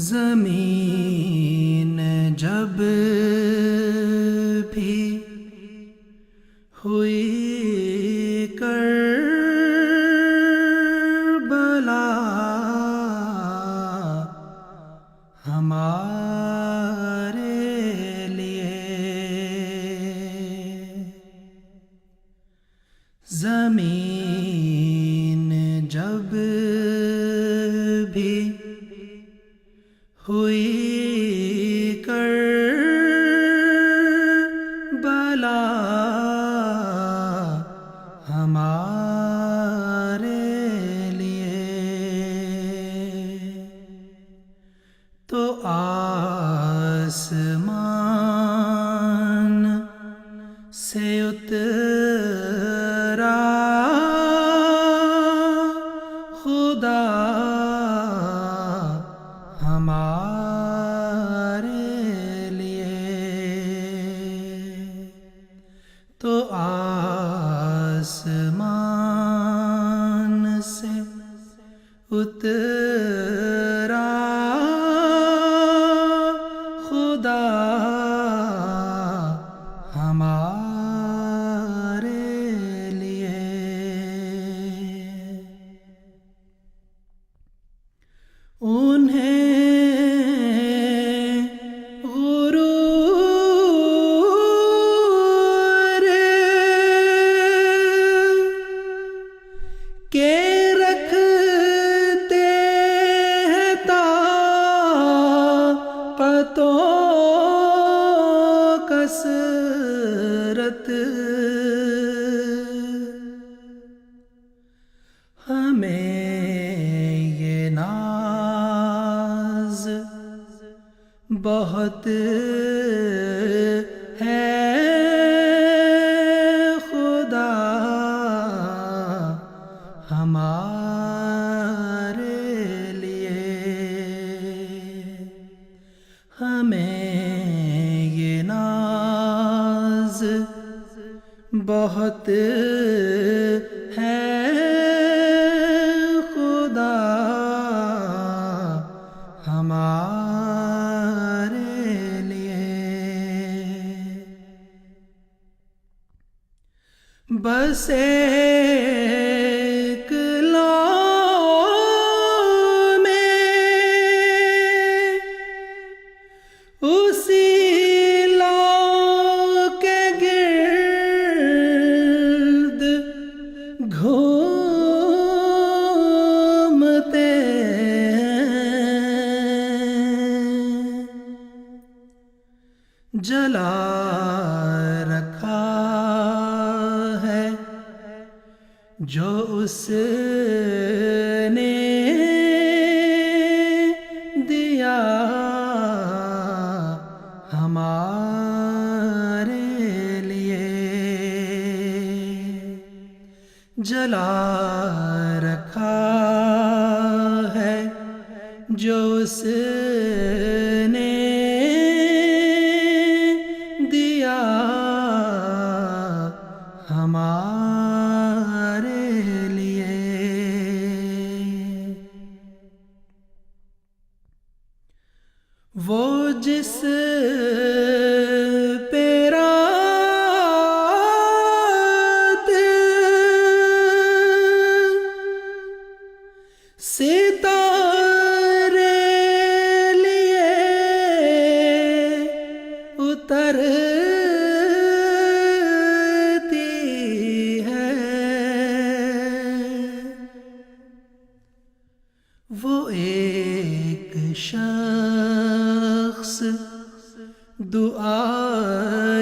زمین جب بھی ہوئی کربلا ہمارے لیے، زمین جب بھی ہوئی کربلا ہمارے لیے، تو آسمان سے اترا خدا ہمارے لیے، تو آسمان سے اترا خدا ہمارے لیے، انہیں غرور کے رکھتے ہیں طاقتوں کثرت، ہمیں یہ ناز بہت ہے خدا ہمارے لیے، ہمیں یہ ناز بہت ہے خدا ہمارے لیے، بس ایک لو میں اسی لو کے گرد گھومتے جلا رکھا ہے جو اس نے دیا ہمارے لیے، جلا رکھا ہے جو اس نے دیا ہمارے لیے، وہ جس پہ رات ستارے لیے اترتی ہے، وہ ایک شخص دعا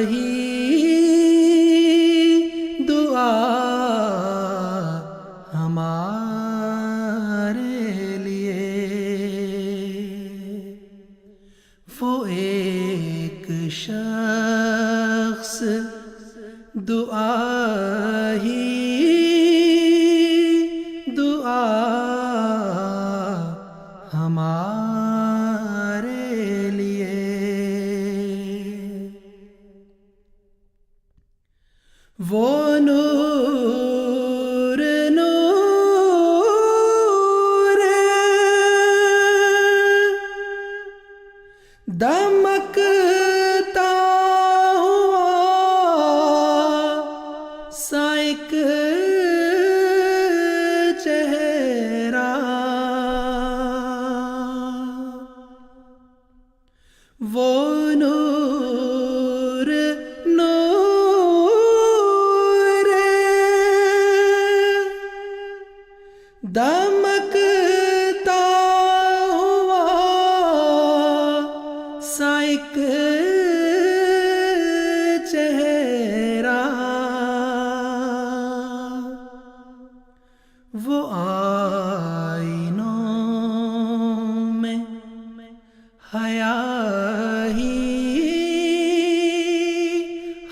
ہی دعا ہمارے لیے، وہ ایک شخص دعا ہی دعا ہمارے لیے، وہ نور نور دمکتا ہوا سا ایک چہرہ، وہ نور نور دمکتا ہوا سا ایک چہرہ، وہ آئینوں میں حیا ہی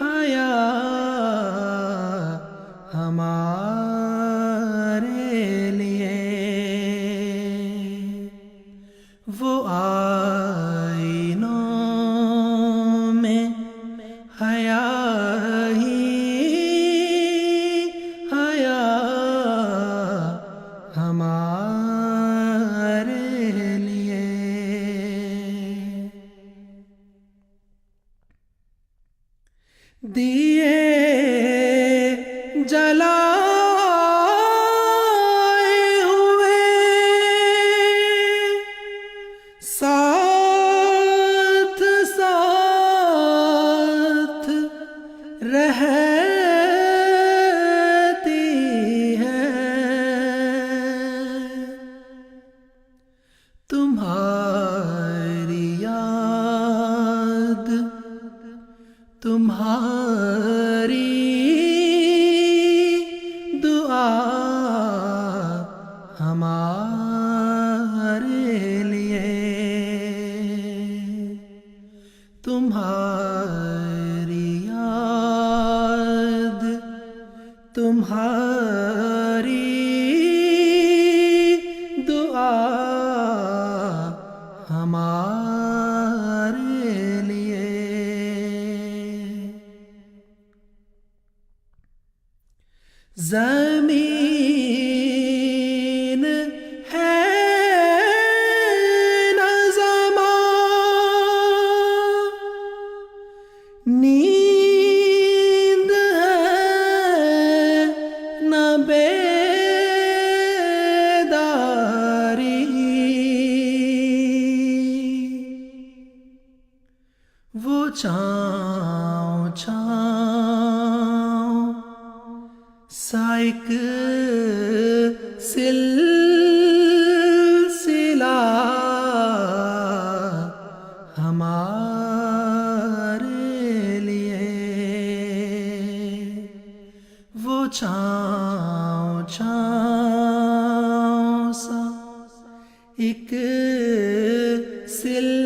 حیا ہمارے لیے، وہ آئینوں میں حیا ہی حیا ہمارے لیے۔ دیے جلائے ہوئے ساتھ ساتھ رہتی ہیں، تمہاری یاد تمہاری دعا ہمارے لیے، تمہاری یاد تمہاری دعا ہمارے لیے۔ زمین ہے نہ زمان، نیند ہے نہ بیداری، وہ چاؤں چاؤں سا ایک سلسلہ ہمارے لیے، وہ چاؤں چاؤں سا ایک سلسلہ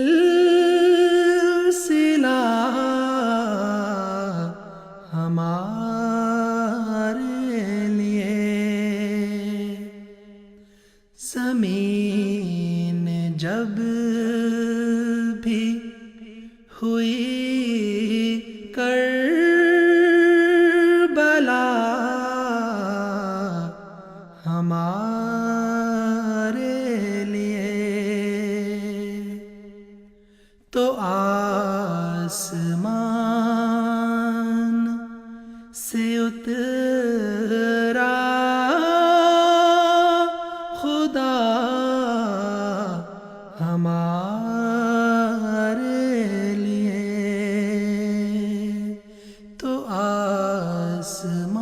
ہمارے لیے۔ زمین جب بھی ہوئی کربلا ہمارے لیے، تو آسمان سے اترا خدا ہمارے لیے، تو آسمان